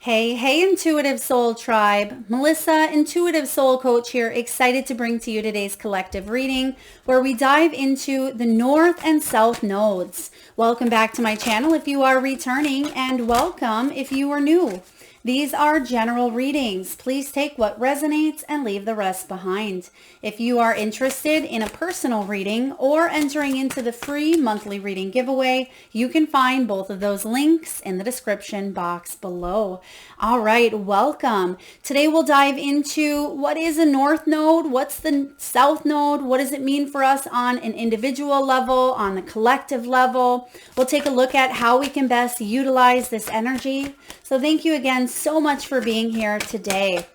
Hey, hey, Intuitive Soul Tribe. Melissa, Intuitive Soul Coach here, excited to bring to you today's collective reading where we dive into the North and South nodes. Welcome back to my channel if you are returning, and welcome if you are new. These are general readings. Please take what resonates and leave the rest behind. If you are interested in a personal reading or entering into the free monthly reading giveaway, you can find both of those links in the description box below. All right, welcome. Today we'll dive into what is a North Node, what's the South Node, what does it mean for us on an individual level, on the collective level. We'll take a look at how we can best utilize this energy. So thank you again so much for being here today.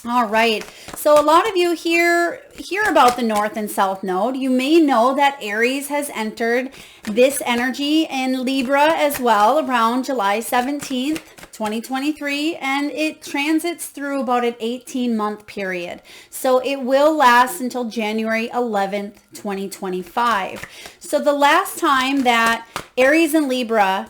All right, so a lot of you hear about the North and South Node. You may know that Aries has entered this energy in Libra as well around July 17th, 2023, and it transits through about an 18-month period. So it will last until January 11th, 2025. So the last time that Aries and Libra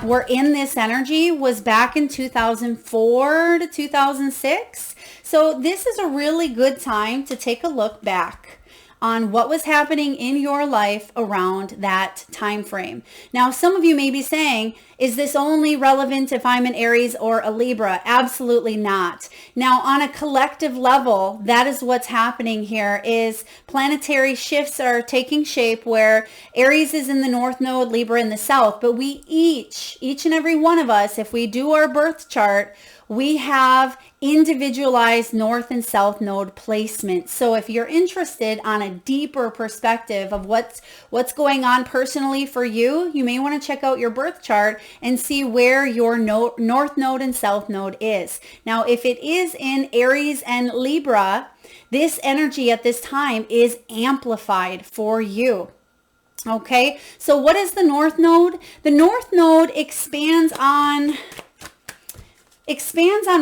were in this energy was back in 2004 to 2006. So this is a really good time to take a look back on what was happening in your life around that time frame. Now, some of you may be saying, is this only relevant if I'm an Aries or a Libra? Absolutely not. Now, on a collective level, that is what's happening here is planetary shifts are taking shape where Aries is in the North Node, Libra in the South, but we each and every one of us, if we do our birth chart, we have individualized North and South Node placement. So if you're interested on a deeper perspective of what's going on personally for you, you may want to check out your birth chart and see where your North Node and South Node is. Now, if it is in Aries and Libra, this energy at this time is amplified for you. Okay, so what is the North Node? The North Node expands on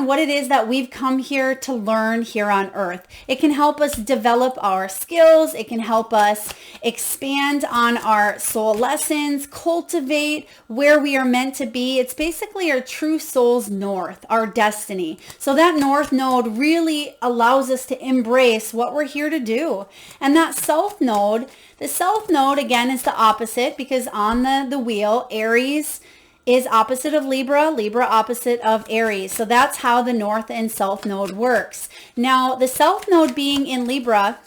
what it is that we've come here to learn here on Earth. It can help us develop our skills. It can help us expand on our soul lessons, cultivate where we are meant to be. It's basically our true soul's north, our destiny. So that North Node really allows us to embrace what we're here to do. And that South Node, the South Node again is the opposite because on the wheel, Aries is opposite of Libra, Libra opposite of Aries. So that's how the North and South Node works. Now, the South Node being in Libra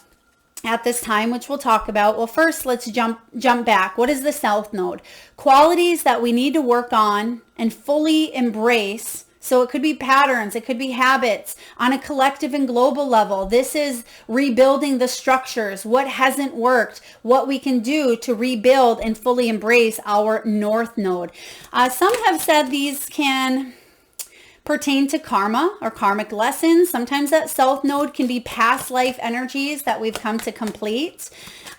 at this time, which we'll talk about. Well, first, let's jump back. What is the South Node? Qualities that we need to work on and fully embrace. So it could be patterns, it could be habits on a collective and global level. This is rebuilding the structures, what hasn't worked, what we can do to rebuild and fully embrace our North Node. Some have said these can pertain to karma or karmic lessons. Sometimes that South Node can be past life energies that we've come to complete.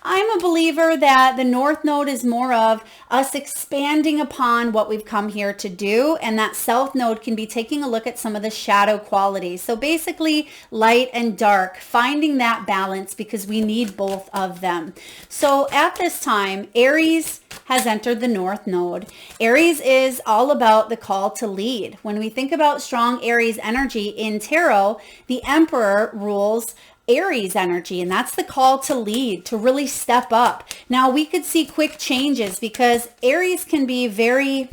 I'm a believer that the North Node is more of us expanding upon what we've come here to do, and that South Node can be taking a look at some of the shadow qualities. So basically light and dark, finding that balance because we need both of them. So at this time, Aries has entered the North Node. Aries is all about the call to lead. When we think about strong Aries energy in tarot, the Emperor rules Aries energy, and that's the call to lead, to really step up. Now, we could see quick changes because Aries can be very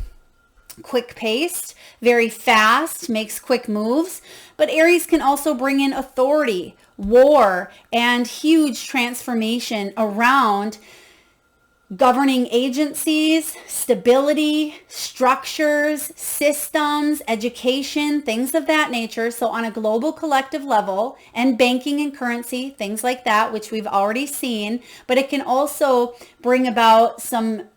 quick paced, very fast, makes quick moves, but Aries can also bring in authority, war, and huge transformation around governing agencies, stability, structures, systems, education, things of that nature. So on a global collective level, and banking and currency, things like that, which we've already seen, but it can also bring about some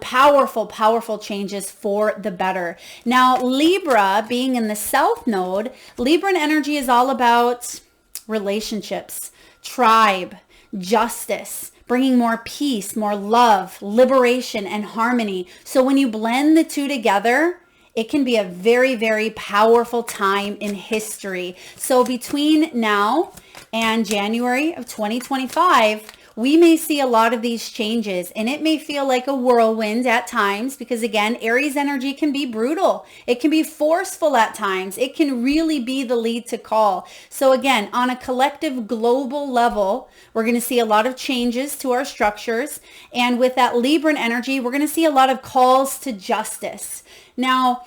powerful changes for the better. Now, Libra being in the South Node, Libran energy is all about relationships, tribe, justice, bringing more peace, more love, liberation, and harmony. So when you blend the two together, it can be a very, very powerful time in history. So between now and January of 2025, we may see a lot of these changes, and it may feel like a whirlwind at times because, again, Aries energy can be brutal. It can be forceful at times. It can really be the lead to call. So again, on a collective global level, we're going to see a lot of changes to our structures. And with that Libran energy, we're going to see a lot of calls to justice. Now,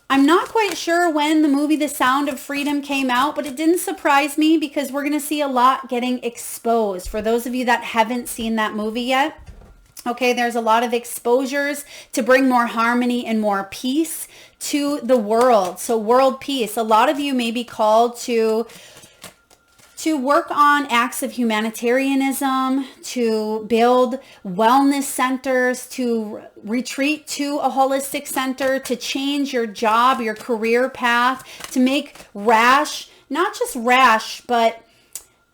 I'm not quite sure when the movie The Sound of Freedom came out, but it didn't surprise me because we're going to see a lot getting exposed. For those of you that haven't seen that movie yet, okay, there's a lot of exposures to bring more harmony and more peace to the world. So world peace. A lot of you may be called to work on acts of humanitarianism, to build wellness centers, to retreat to a holistic center, to change your job, your career path, to make rash, not just rash, but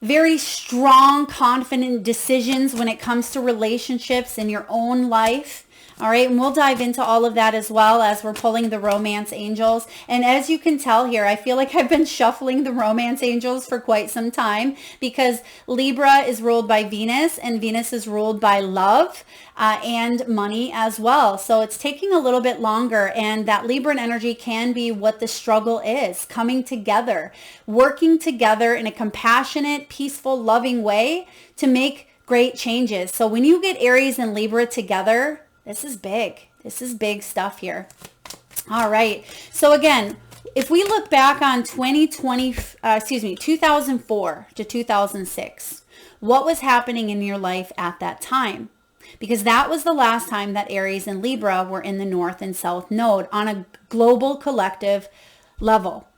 very strong, confident decisions when it comes to relationships in your own life. All right, and we'll dive into all of that as well as we're pulling the romance angels. And as you can tell here, I feel like I've been shuffling the romance angels for quite some time because Libra is ruled by Venus, and Venus is ruled by love and money as well. So it's taking a little bit longer, and that Libran energy can be what the struggle is, coming together, working together in a compassionate, peaceful, loving way to make great changes. So when you get Aries and Libra together, this is big. This is big stuff here. All right. So again, if we look back on 2004 to 2006, what was happening in your life at that time? Because that was the last time that Aries and Libra were in the North and South node on a global collective level.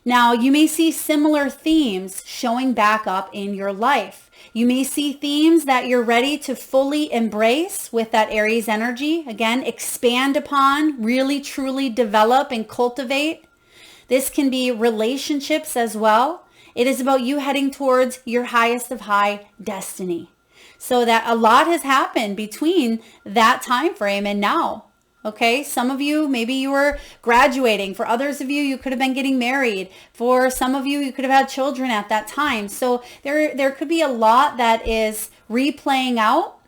Now, you may see similar themes showing back up in your life. You may see themes that you're ready to fully embrace with that Aries energy. Again, expand upon, really truly develop and cultivate. This can be relationships as well. It is about you heading towards your highest of high destiny. So that a lot has happened between that time frame and now. Okay, some of you, maybe you were graduating. For others of you, you could have been getting married. For some of you, you could have had children at that time. So there could be a lot that is replaying out.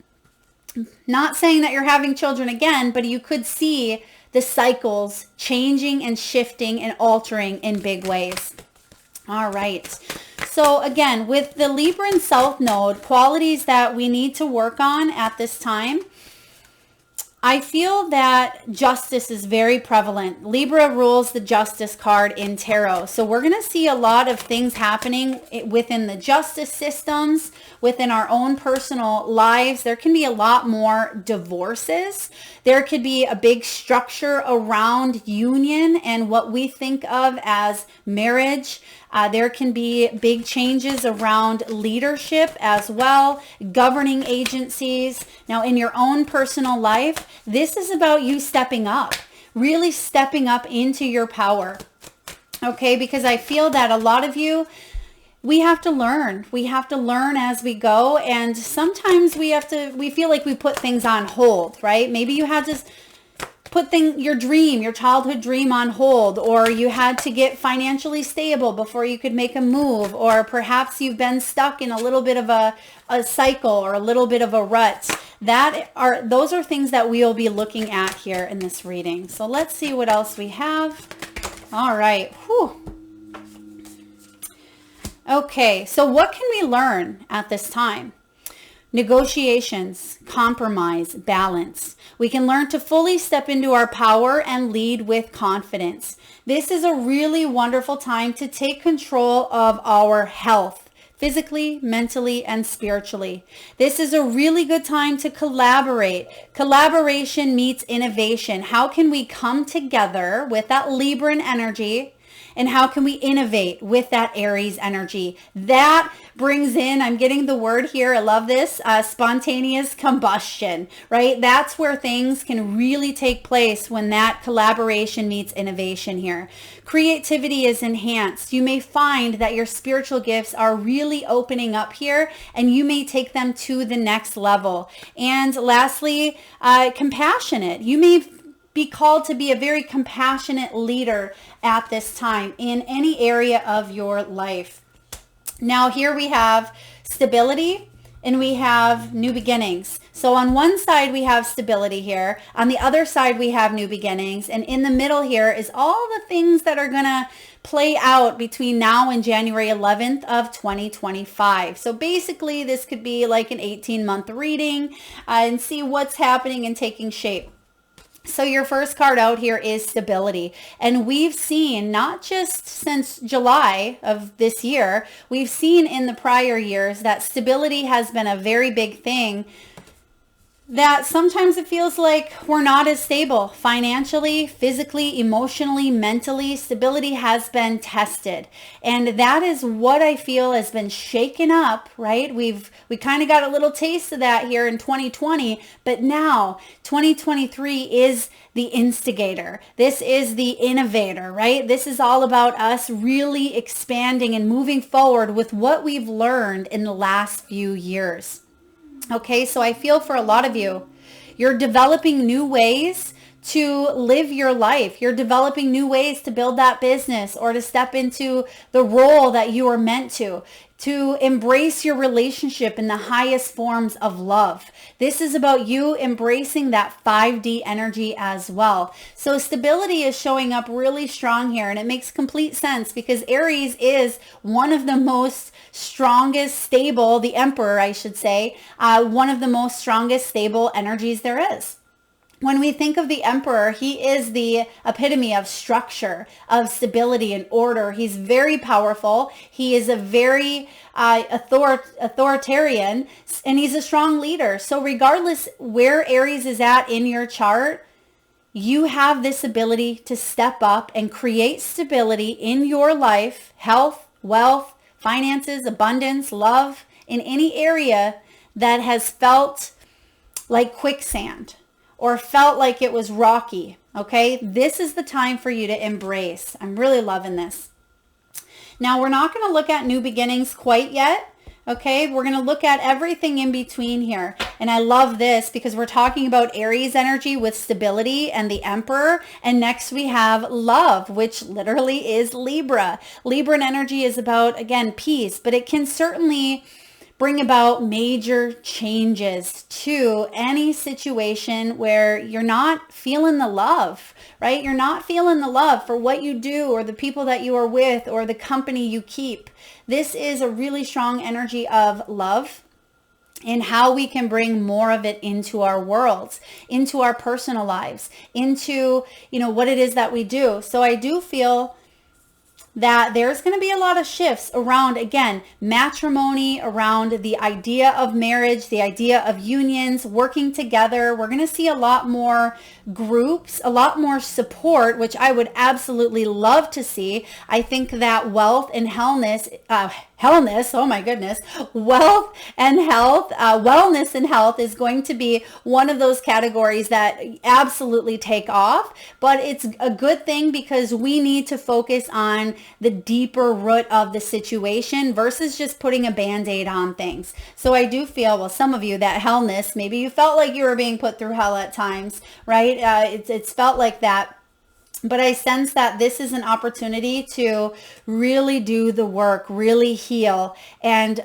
Not saying that you're having children again, but you could see the cycles changing and shifting and altering in big ways. All right. So again, with the Libran South Node, qualities that we need to work on at this time, I feel that justice is very prevalent. Libra rules the justice card in tarot. So we're going to see a lot of things happening within the justice systems, within our own personal lives. There can be a lot more divorces. There could be a big structure around union and what we think of as marriage. There can be big changes around leadership as well, governing agencies. Now, in your own personal life, this is about you stepping up, really stepping up into your power. Okay, because I feel that a lot of you, we have to learn. We have to learn as we go. And sometimes we feel like we put things on hold, right? Maybe you had to put your childhood dream on hold, or you had to get financially stable before you could make a move, or perhaps you've been stuck in a little bit of a cycle or a little bit of a rut. Those are things that we'll be looking at here in this reading. So let's see what else we have. All right. Whew. Okay, so what can we learn at this time? Negotiations, compromise, balance. We can learn to fully step into our power and lead with confidence. This is a really wonderful time to take control of our health, physically, mentally, and spiritually. This is a really good time to collaborate. Collaboration meets innovation. How can we come together with that Libran energy? And how can we innovate with that Aries energy? That brings in, I'm getting the word here, I love this, spontaneous combustion, right? That's where things can really take place when that collaboration meets innovation here. Creativity is enhanced. You may find that your spiritual gifts are really opening up here, and you may take them to the next level. And lastly, compassionate. You may be called to be a very compassionate leader at this time in any area of your life. Now here we have stability and we have new beginnings. So on one side, we have stability here. On the other side, we have new beginnings. And in the middle here is all the things that are going to play out between now and January 11th of 2025. So basically, this could be like an 18-month reading and see what's happening and taking shape. So your first card out here is stability. And we've seen, not just since July of this year, we've seen in the prior years that stability has been a very big thing, that sometimes it feels like we're not as stable financially, physically, emotionally, mentally. Stability has been tested. And that is what I feel has been shaken up, right? We kind of got a little taste of that here in 2020, but now 2023 is the instigator. This is the innovator, right? This is all about us really expanding and moving forward with what we've learned in the last few years. Okay, so I feel for a lot of you, you're developing new ways to live your life. You're developing new ways to build that business or to step into the role that you are meant to embrace your relationship in the highest forms of love. This is about you embracing that 5D energy as well. So stability is showing up really strong here, and it makes complete sense because Aries is one of the most strongest, stable, the Emperor, I should say, one of the most strongest, stable energies there is. When we think of the Emperor, he is the epitome of structure, of stability and order. He's very powerful. He is a very authoritarian, and he's a strong leader. So regardless where Aries is at in your chart, you have this ability to step up and create stability in your life, health, wealth, finances, abundance, love, in any area that has felt like quicksand or felt like it was rocky, okay? This is the time for you to embrace. I'm really loving this. Now, we're not going to look at new beginnings quite yet, okay? We're going to look at everything in between here. And I love this because we're talking about Aries energy with stability and the Emperor. And next we have love, which literally is Libra. Libran energy is about, again, peace, but it can certainly bring about major changes to any situation where you're not feeling the love, right? You're not feeling the love for what you do or the people that you are with or the company you keep. This is a really strong energy of love and how we can bring more of it into our worlds, into our personal lives, into, what it is that we do. So I do feel that there's going to be a lot of shifts around, again, matrimony, around the idea of marriage, the idea of unions, working together. We're going to see a lot more groups, a lot more support, which I would absolutely love to see. I think that wealth and wellness, oh my goodness, wealth and health, wellness and health is going to be one of those categories that absolutely take off, but it's a good thing because we need to focus on the deeper root of the situation versus just putting a band-aid on things. So I do feel, well, some of you, that hellness, maybe you felt like you were being put through hell at times, right? It's felt like that. But I sense that this is an opportunity to really do the work, really heal, and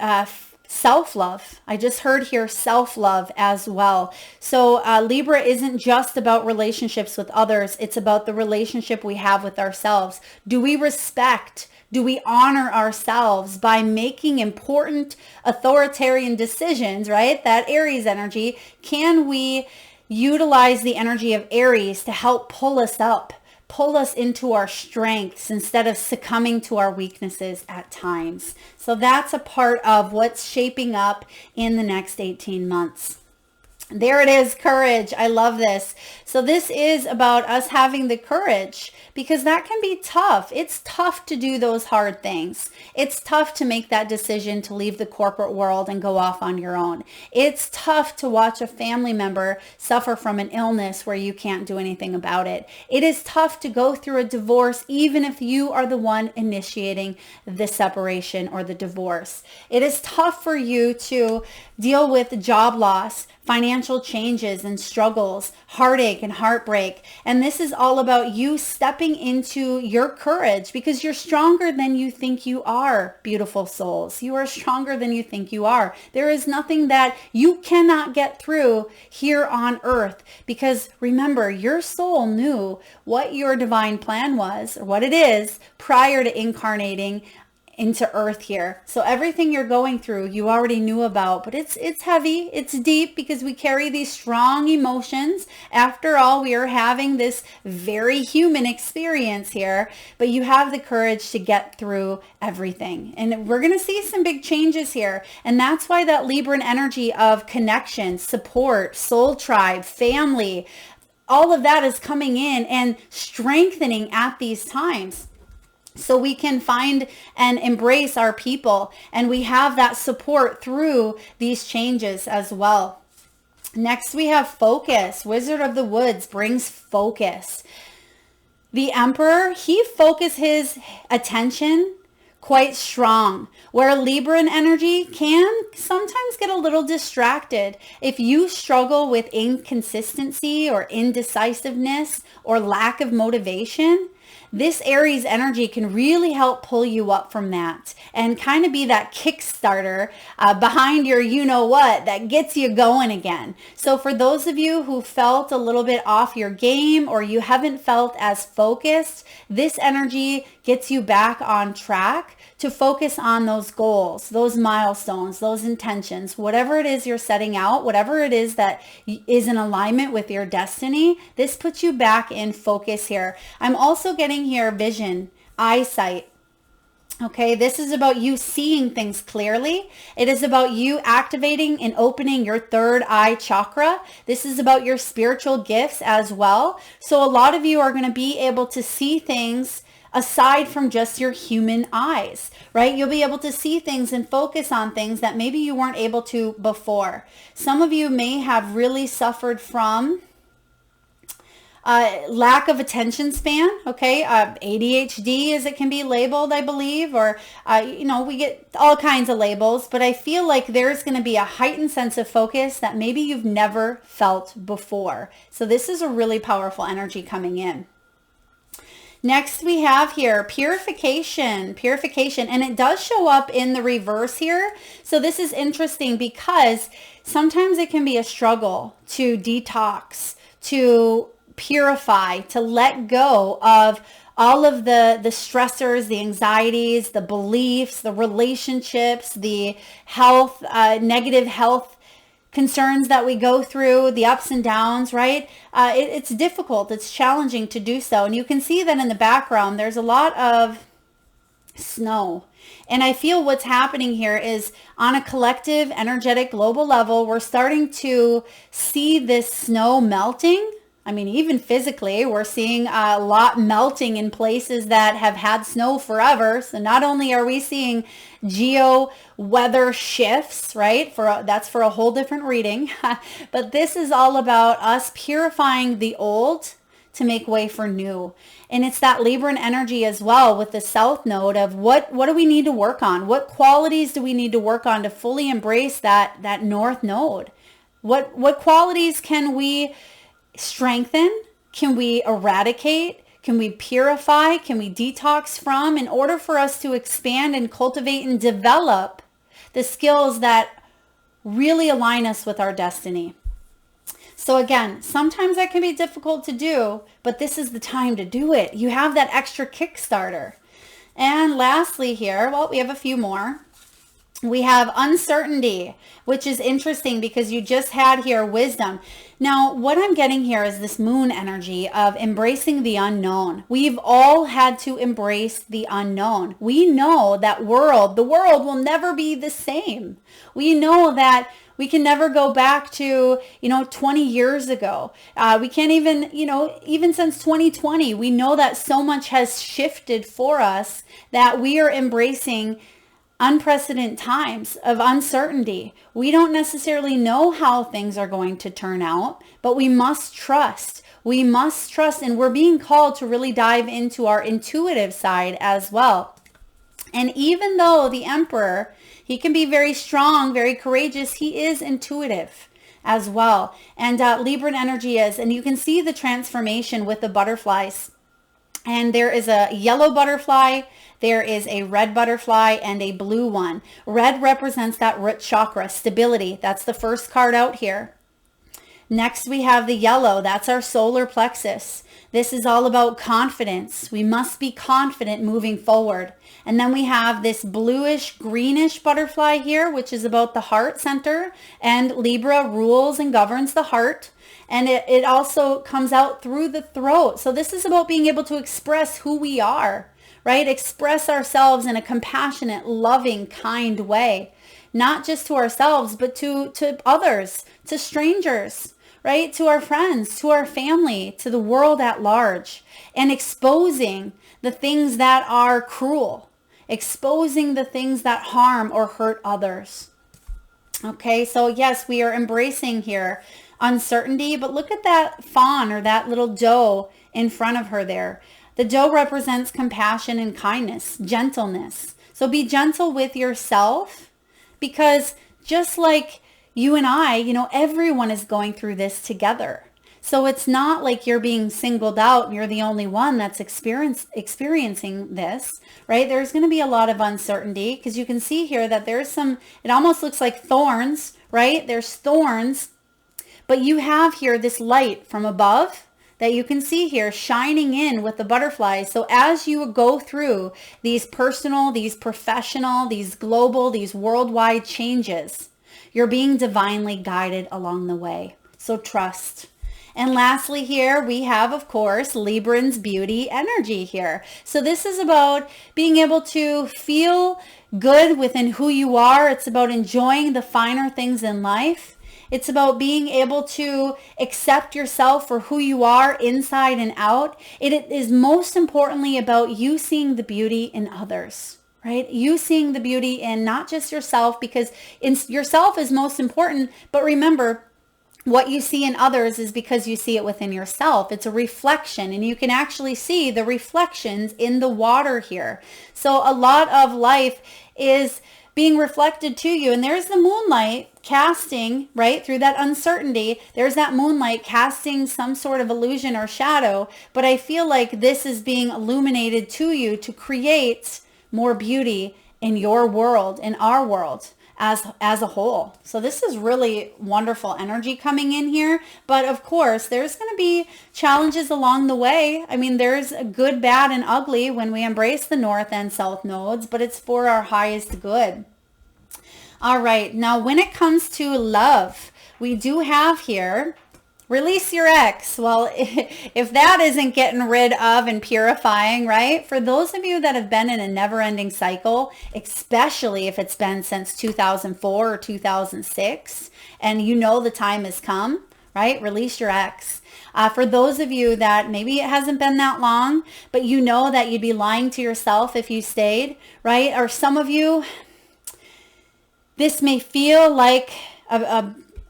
self-love. I just heard here self-love as well. So Libra isn't just about relationships with others. It's about the relationship we have with ourselves. Do we respect? Do we honor ourselves by making important authoritarian decisions, right? That Aries energy. Can we utilize the energy of Aries to help pull us up? Pull us into our strengths instead of succumbing to our weaknesses at times. So that's a part of what's shaping up in the next 18 months. There it is, courage. I love this. So this is about us having the courage because that can be tough. It's tough to do those hard things. It's tough to make that decision to leave the corporate world and go off on your own. It's tough to watch a family member suffer from an illness where you can't do anything about it. It is tough to go through a divorce even if you are the one initiating the separation or the divorce. It is tough for you to deal with job loss, financial changes and struggles, heartache and heartbreak. And this is all about you stepping into your courage, because you're stronger than you think you are, beautiful souls. You are stronger than you think you are. There is nothing that you cannot get through here on earth, because remember, your soul knew what your divine plan was, or what it is, prior to incarnating into earth here. So everything you're going through, you already knew about, but it's heavy, it's deep, because we carry these strong emotions. After all, we are having this very human experience here, but you have the courage to get through everything. And we're going to see some big changes here. And that's why that Libran energy of connection, support, soul tribe, family, all of that is coming in and strengthening at these times. So we can find and embrace our people, and we have that support through these changes as well. Next, we have focus. Wizard of the Woods brings focus. The Emperor, he focuses his attention quite strong, where Libran energy can sometimes get a little distracted. If you struggle with inconsistency or indecisiveness or lack of motivation, this Aries energy can really help pull you up from that and kind of be that Kickstarter behind your you-know-what that gets you going again. So for those of you who felt a little bit off your game, or you haven't felt as focused, this energy gets you back on track to focus on those goals, those milestones, those intentions, whatever it is you're setting out, whatever it is that is in alignment with your destiny. This puts you back in focus here. I'm also getting here vision, eyesight. Okay, this is about you seeing things clearly. It is about you activating and opening your third eye chakra. This is about your spiritual gifts as well. So a lot of you are going to be able to see things aside from just your human eyes, right? You'll be able to see things and focus on things that maybe you weren't able to before. Some of you may have really suffered from lack of attention span, okay? ADHD, as it can be labeled, I believe, or, we get all kinds of labels, but I feel like there's going to be a heightened sense of focus that maybe you've never felt before. So this is a really powerful energy coming in. Next, we have here purification, and it does show up in the reverse here. So this is interesting because sometimes it can be a struggle to detox, to purify, to let go of all of the stressors, the anxieties, the beliefs, the relationships, the health, negative health concerns that we go through, the ups and downs, right? It's difficult. It's challenging to do so. And you can see that in the background, there's a lot of snow. And I feel what's happening here is on a collective, energetic, global level, we're starting to see this snow melting. I mean, even physically, we're seeing a lot melting in places that have had snow forever. So not only are we seeing geo-weather shifts, right? That's for a whole different reading. But this is all about us purifying the old to make way for new. And it's that Libran energy as well with the South Node of what do we need to work on? What qualities do we need to work on to fully embrace that North Node? What qualities can we strengthen? Can we eradicate? Can we purify? Can we detox from, in order for us to expand and cultivate and develop the skills that really align us with our destiny? So again, sometimes that can be difficult to do, but this is the time to do it. You have that extra Kickstarter. And lastly here, well, we have a few more. We have uncertainty, which is interesting because you just had here wisdom. Now, what I'm getting here is this moon energy of embracing the unknown. We've all had to embrace the unknown. We know that the world will never be the same. We know that we can never go back to, 20 years ago. We can't even, even since 2020, we know that so much has shifted for us that we are embracing unprecedented times of uncertainty. We don't necessarily know how things are going to turn out, but we must trust. We must trust, and we're being called to really dive into our intuitive side as well. And even though the Emperor, he can be very strong, very courageous, he is intuitive. as well. And Libran energy is, and you can see the transformation with the butterflies. And there is a yellow butterfly, there is a red butterfly, and a blue one. Red represents that root chakra, stability. That's the first card out here. Next, we have the yellow. That's our solar plexus. This is all about confidence. We must be confident moving forward. And then we have this bluish, greenish butterfly here, which is about the heart center. And Libra rules and governs the heart. And it also comes out through the throat. So this is about being able to express who we are, right? Express ourselves in a compassionate, loving, kind way. Not just to ourselves, but to others, to strangers, right? To our friends, to our family, to the world at large. And exposing the things that are cruel. Exposing the things that harm or hurt others. Okay, so yes, we are embracing here uncertainty, but look at that fawn or that little doe in front of her there. The doe represents compassion and kindness, gentleness. So be gentle with yourself, because just like you and I, everyone is going through this together. So it's not like you're being singled out and you're the only one that's experiencing this, right? There's going to be a lot of uncertainty, because you can see here that there's some, it almost looks like thorns, right? There's thorns, but you have here this light from above that you can see here shining in with the butterflies. So as you go through these personal, these professional, these global, these worldwide changes, you're being divinely guided along the way. So trust. And lastly here, we have, of course, Libran's beauty energy here. So this is about being able to feel good within who you are. It's about enjoying the finer things in life. It's about being able to accept yourself for who you are inside and out. It is most importantly about you seeing the beauty in others, right? You seeing the beauty in not just yourself, because yourself is most important. But remember, what you see in others is because you see it within yourself. It's a reflection, and you can actually see the reflections in the water here. So a lot of life is being reflected to you. And there's the moonlight casting, right, through that uncertainty. There's that moonlight casting some sort of illusion or shadow. But I feel like this is being illuminated to you to create more beauty in your world, in our world as a whole. So this is really wonderful energy coming in here. But of course, there's going to be challenges along the way. I mean, there's a good, bad, and ugly when we embrace the north and south nodes, but it's for our highest good. All right. Now, when it comes to love, we do have here, release your ex. Well, if that isn't getting rid of and purifying, right? For those of you that have been in a never-ending cycle, especially if it's been since 2004 or 2006, and the time has come, right? Release your ex. For those of you that maybe it hasn't been that long, but that you'd be lying to yourself if you stayed, right? Or some of you, this may feel like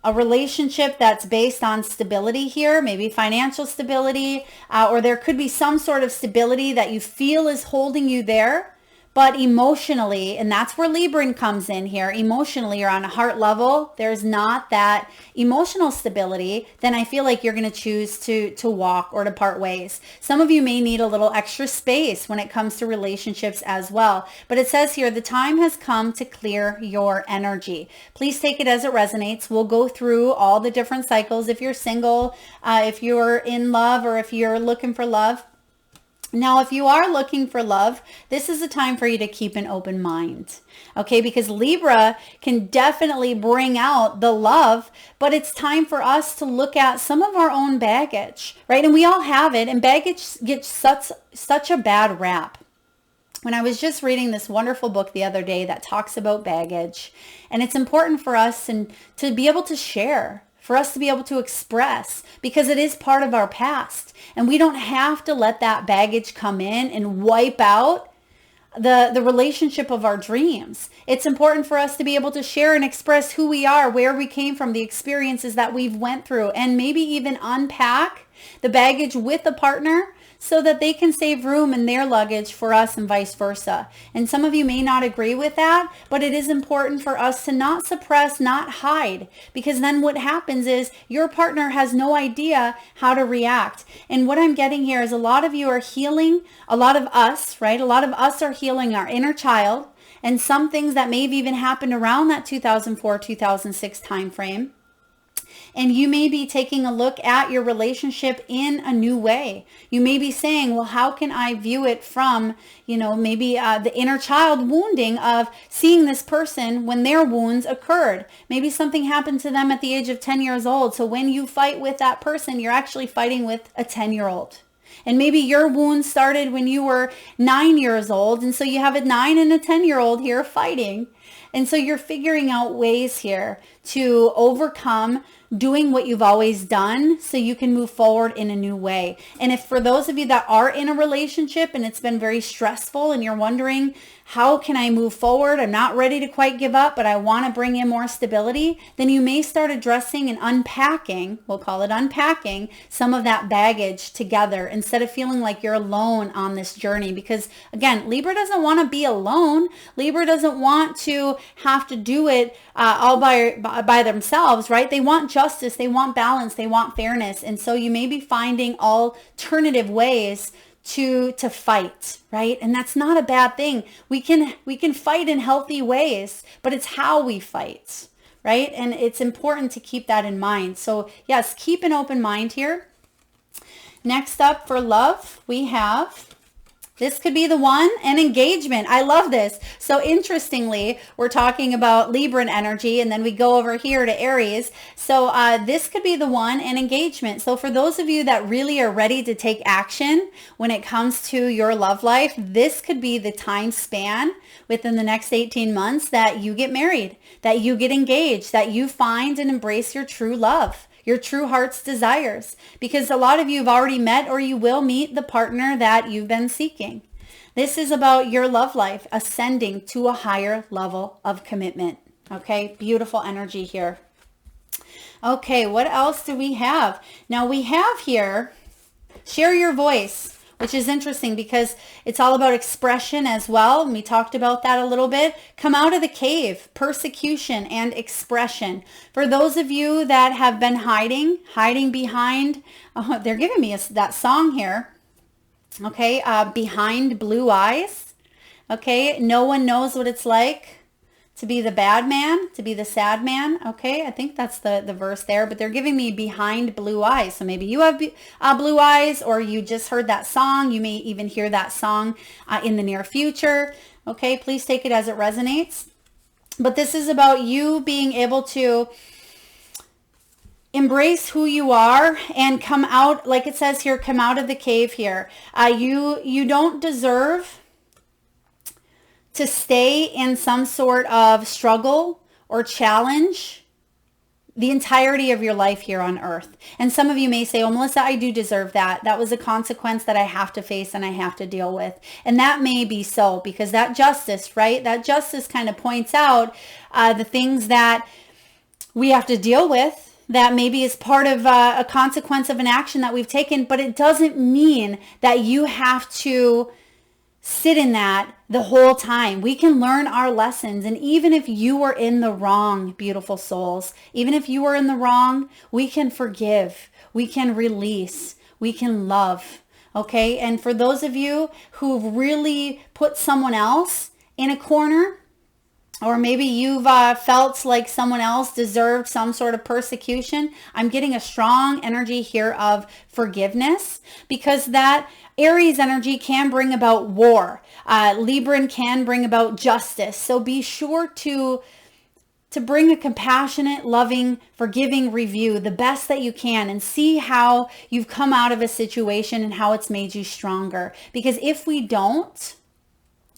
a relationship that's based on stability here, maybe financial stability, or there could be some sort of stability that you feel is holding you there. But emotionally, and that's where Libran comes in here, emotionally or on a heart level, there's not that emotional stability, then I feel like you're going to choose to walk or to part ways. Some of you may need a little extra space when it comes to relationships as well. But it says here, the time has come to clear your energy. Please take it as it resonates. We'll go through all the different cycles. If you're single, if you're in love, or if you're looking for love. Now, if you are looking for love, this is a time for you to keep an open mind, okay? Because Libra can definitely bring out the love, but it's time for us to look at some of our own baggage, right? And we all have it, and baggage gets such a bad rap. When I was just reading this wonderful book the other day that talks about baggage, and it's important for us to be able to share, for us to be able to express, because it is part of our past. And we don't have to let that baggage come in and wipe out the relationship of our dreams. It's important for us to be able to share and express who we are, where we came from, the experiences that we've went through, and maybe even unpack the baggage with a partner so that they can save room in their luggage for us and vice versa. And some of you may not agree with that, but it is important for us to not suppress, not hide, because then what happens is your partner has no idea how to react. And what I'm getting here is a lot of you are healing, a lot of us, right? A lot of us are healing our inner child and some things that may have even happened around that 2004, 2006 timeframe. And you may be taking a look at your relationship in a new way. You may be saying, well, how can I view it from, maybe the inner child wounding of seeing this person when their wounds occurred. Maybe something happened to them at the age of 10 years old. So when you fight with that person, you're actually fighting with a 10-year-old. And maybe your wound started when you were 9 years old. And so you have a 9 and a 10-year-old here fighting. And so you're figuring out ways here to overcome doing what you've always done so you can move forward in a new way. And if for those of you that are in a relationship and it's been very stressful and you're wondering, how can I move forward? I'm not ready to quite give up, but I want to bring in more stability. Then you may start addressing and unpacking, we'll call it unpacking, some of that baggage together instead of feeling like you're alone on this journey. Because again, Libra doesn't want to be alone. Libra doesn't want to have to do it all by themselves, right? They want justice, they want balance, they want fairness. And so you may be finding alternative ways to fight, right? And that's not a bad thing. We can fight in healthy ways, but it's how we fight, right? And it's important to keep that in mind. So yes, keep an open mind here. Next up for love, we have, this could be the one, an engagement. I love this. So interestingly, we're talking about Libran energy and then we go over here to Aries. So this could be the one, an engagement. So for those of you that really are ready to take action when it comes to your love life, this could be the time span within the next 18 months that you get married, that you get engaged, that you find and embrace your true love, your true heart's desires, because a lot of you have already met or you will meet the partner that you've been seeking. This is about your love life ascending to a higher level of commitment. Okay, beautiful energy here. Okay, what else do we have? Now we have here, share your voice, which is interesting because it's all about expression as well. And we talked about that a little bit. Come out of the cave, persecution and expression. For those of you that have been hiding behind, they're giving me that song here. Okay, behind blue eyes. Okay, no one knows what it's like to be the bad man, to be the sad man. Okay, I think that's the verse there, but they're giving me behind blue eyes. So maybe you have blue eyes, or you just heard that song. You may even hear that song in the near future. Okay, please take it as it resonates. But this is about you being able to embrace who you are and come out, like it says here, come out of the cave here. You don't deserve to stay in some sort of struggle or challenge the entirety of your life here on earth. And some of you may say, oh, Melissa, I do deserve that. That was a consequence that I have to face and I have to deal with. And that may be so, because that justice, right? That justice kind of points out the things that we have to deal with that maybe is part of a consequence of an action that we've taken, but it doesn't mean that you have to sit in that the whole time. We can learn our lessons. And even if you were in the wrong, beautiful souls, even if you were in the wrong, we can forgive, we can release, we can love. Okay. And for those of you who've really put someone else in a corner, or maybe you've felt like someone else deserved some sort of persecution, I'm getting a strong energy here of forgiveness, because that Aries energy can bring about war. Libran can bring about justice. So be sure to bring a compassionate, loving, forgiving review, the best that you can, and see how you've come out of a situation and how it's made you stronger. Because if we don't,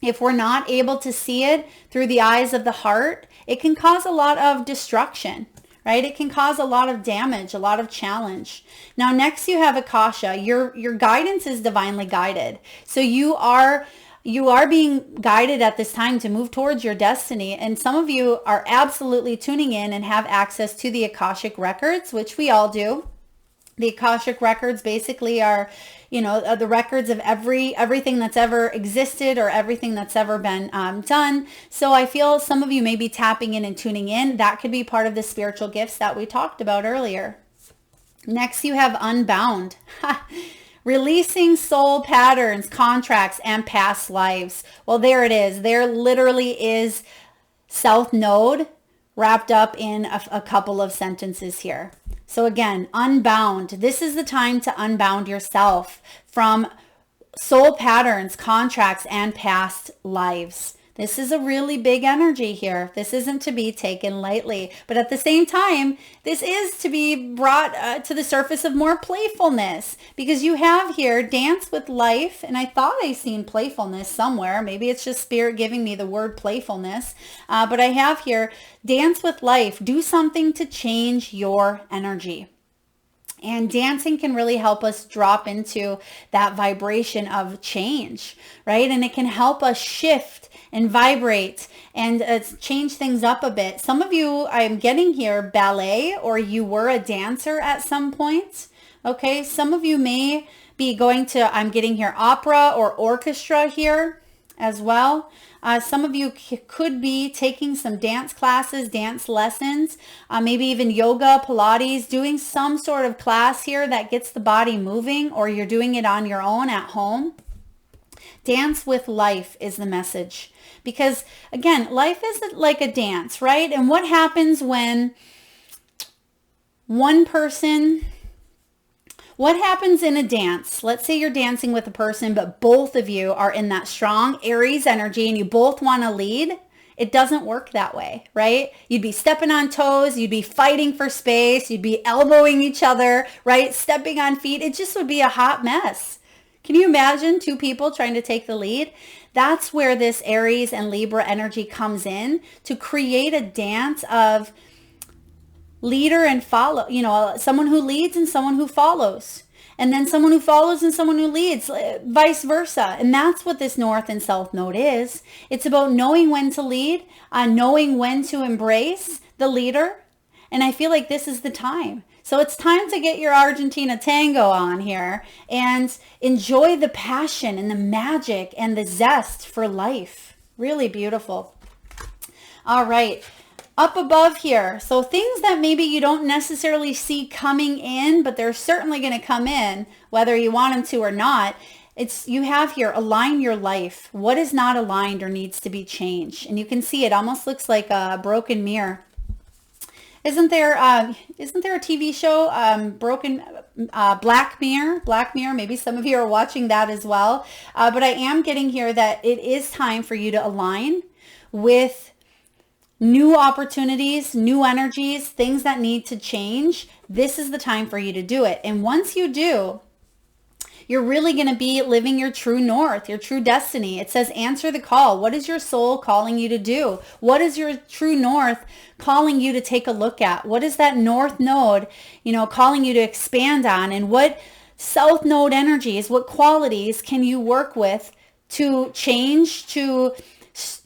if we're not able to see it through the eyes of the heart, it can cause a lot of destruction, right? It can cause a lot of damage, a lot of challenge. Now, next you have Akasha. Your guidance is divinely guided. So you are being guided at this time to move towards your destiny. And some of you are absolutely tuning in and have access to the Akashic records, which we all do. The Akashic records basically are, the records of everything that's ever existed or everything that's ever been done. So I feel some of you may be tapping in and tuning in. That could be part of the spiritual gifts that we talked about earlier. Next, you have unbound. Releasing soul patterns, contracts, and past lives. Well, there it is. There literally is South Node wrapped up in a couple of sentences here. So again, unbound. This is the time to unbound yourself from soul patterns, contracts, and past lives. This is a really big energy here. This isn't to be taken lightly, but at the same time, this is to be brought to the surface of more playfulness, because you have here dance with life. And I thought I seen playfulness somewhere. Maybe it's just spirit giving me the word playfulness. But I have here dance with life. Do something to change your energy. And dancing can really help us drop into that vibration of change, right? And it can help us shift and vibrate and change things up a bit. Some of you, I'm getting here, ballet, or you were a dancer at some point. Okay, some of you may be going to, I'm getting here, opera or orchestra here as well. Some of you could be taking some dance classes, dance lessons, maybe even yoga, Pilates, doing some sort of class here that gets the body moving, or you're doing it on your own at home. Dance with life is the message. Because again, life is like a dance, right? And what happens when what happens in a dance? Let's say you're dancing with a person, but both of you are in that strong Aries energy and you both want to lead. It doesn't work that way, right? You'd be stepping on toes. You'd be fighting for space. You'd be elbowing each other, right? Stepping on feet. It just would be a hot mess. Can you imagine two people trying to take the lead? That's where this Aries and Libra energy comes in, to create a dance of leader and follow, someone who leads and someone who follows, and then someone who follows and someone who leads, vice versa. And that's what this North and South Node is. It's about knowing when to lead, knowing when to embrace the leader. And I feel like this is the time. So it's time to get your Argentina tango on here and enjoy the passion and the magic and the zest for life. Really beautiful. All right. Up above here, so things that maybe you don't necessarily see coming in, but they're certainly going to come in, whether you want them to or not. You have here, align your life. What is not aligned or needs to be changed? And you can see it almost looks like a broken mirror. Isn't there a TV show, Black Mirror? Black Mirror, maybe some of you are watching that as well. But I am getting here that it is time for you to align with new opportunities, new energies, things that need to change. This is the time for you to do it. And once you do, you're really going to be living your true north, your true destiny. It says, answer the call. What is your soul calling you to do? What is your true north calling you to take a look at? What is that North Node, calling you to expand on? And what South Node energies, what qualities can you work with to change, to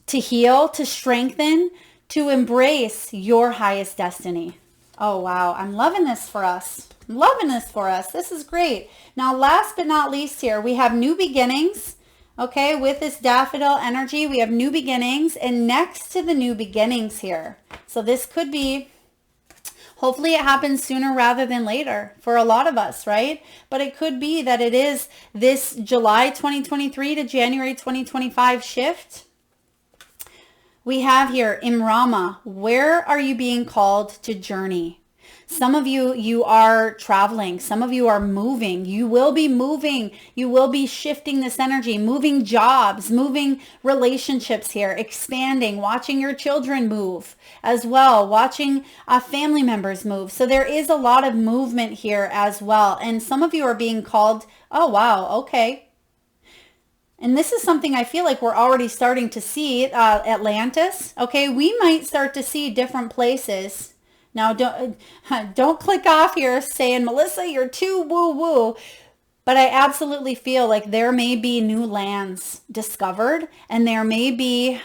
heal, to strengthen, to embrace your highest destiny? Oh, wow. I'm loving this for us. I'm loving this for us. This is great. Now, last but not least here, we have new beginnings. Okay, with this daffodil energy, we have new beginnings, and next to the new beginnings here. So this could be, hopefully it happens sooner rather than later for a lot of us, right? But it could be that it is this July 2023 to January 2025 shift. We have here Imrama. Where are you being called to journey? Some of you are traveling. Some of you are moving. You will be moving. You will be shifting this energy, moving jobs, moving relationships here, expanding, watching your children move as well, watching family members move. So there is a lot of movement here as well. And some of you are being called, oh, wow, okay. And this is something I feel like we're already starting to see, Atlantis. Okay, we might start to see different places. Now, don't click off here saying, Melissa, you're too woo-woo. But I absolutely feel like there may be new lands discovered, and there may be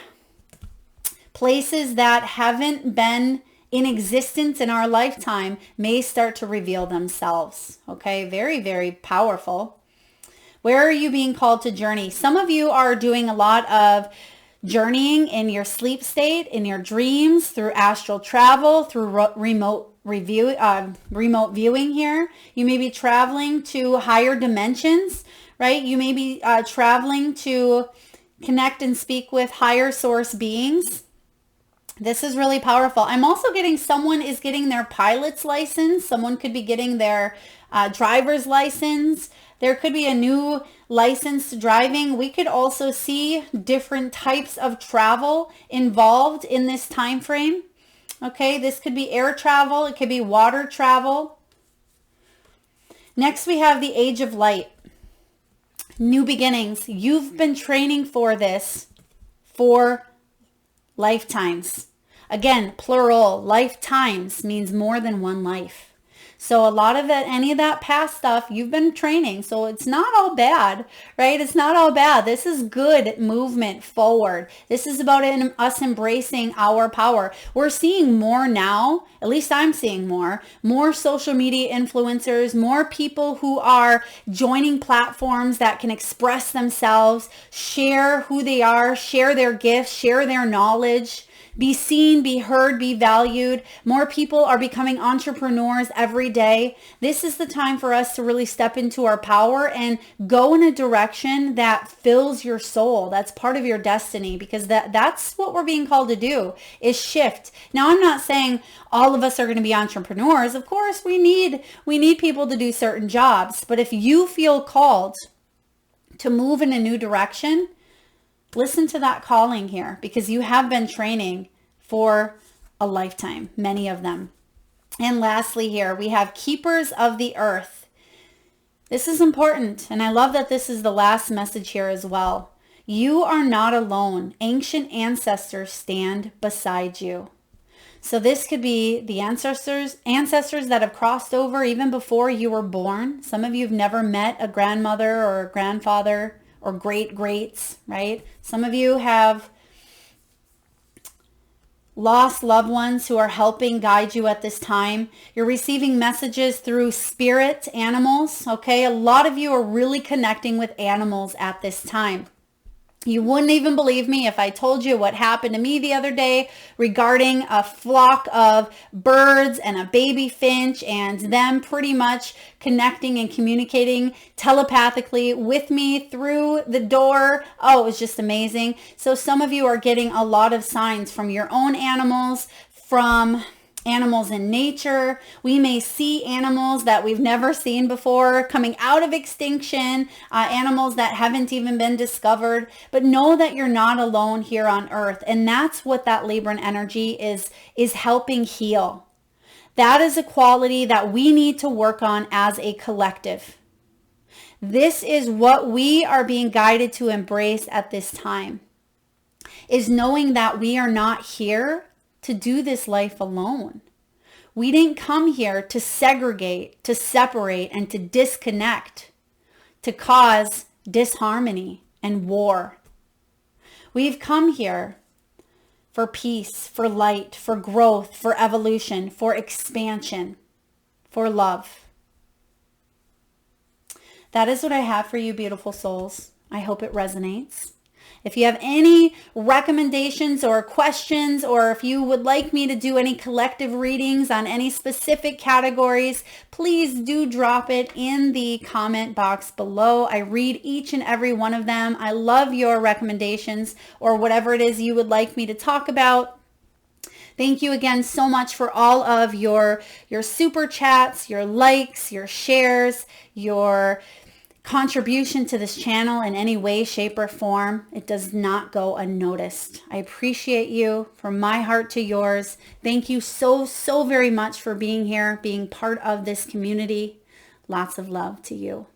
places that haven't been in existence in our lifetime may start to reveal themselves. Okay, very, very powerful. Where are you being called to journey? Some of you are doing a lot of journeying in your sleep state, in your dreams, through astral travel, through remote viewing here. You may be traveling to higher dimensions, right? You may be traveling to connect and speak with higher source beings. This is really powerful. I'm also getting someone is getting their pilot's license. Someone could be getting their driver's license. There could be a new license to driving. We could also see different types of travel involved in this time frame. Okay, this could be air travel. It could be water travel. Next, we have the Age of Light. New beginnings. You've been training for this for lifetimes. Again, plural. Lifetimes means more than one life. So a lot of that, any of that past stuff, you've been training. So it's not all bad, right? It's not all bad. This is good movement forward. This is about us embracing our power. We're seeing more now, at least I'm seeing more social media influencers, more people who are joining platforms that can express themselves, share who they are, share their gifts, share their knowledge. Be seen, be heard, be valued. More people are becoming entrepreneurs every day. This is the time for us to really step into our power and go in a direction that fills your soul. That's part of your destiny, because that's what we're being called to do, is shift. Now, I'm not saying all of us are going to be entrepreneurs. Of course, we need people to do certain jobs. But if you feel called to move in a new direction, listen to that calling here, because you have been training for a lifetime, many of them. And lastly here, we have Keepers of the Earth. This is important, and I love that this is the last message here as well. You are not alone. Ancient ancestors stand beside you. So this could be the ancestors that have crossed over even before you were born. Some of you have never met a grandmother or a grandfather or great-greats, right? Some of you have lost loved ones who are helping guide you at this time. You're receiving messages through spirit animals, okay? A lot of you are really connecting with animals at this time. You wouldn't even believe me if I told you what happened to me the other day regarding a flock of birds and a baby finch and them pretty much connecting and communicating telepathically with me through the door. Oh, it was just amazing. So some of you are getting a lot of signs from your own animals, from animals in nature. We may see animals that we've never seen before coming out of extinction, animals that haven't even been discovered. But know that you're not alone here on earth. And that's what that Libran energy is helping heal. That is a quality that we need to work on as a collective. This is what we are being guided to embrace at this time, is knowing that we are not here to do this life alone. We didn't come here to segregate, to separate, and to disconnect, to cause disharmony and war. We've come here for peace, for light, for growth, for evolution, for expansion, for love. That is what I have for you, beautiful souls. I hope it resonates. If you have any recommendations or questions, or if you would like me to do any collective readings on any specific categories, please do drop it in the comment box below. I read each and every one of them. I love your recommendations or whatever it is you would like me to talk about. Thank you again so much for all of your super chats, your likes, your shares, your contribution to this channel in any way, shape, or form. It does not go unnoticed. I appreciate you from my heart to yours. Thank you so very much for being here, being part of this community. Lots of love to you.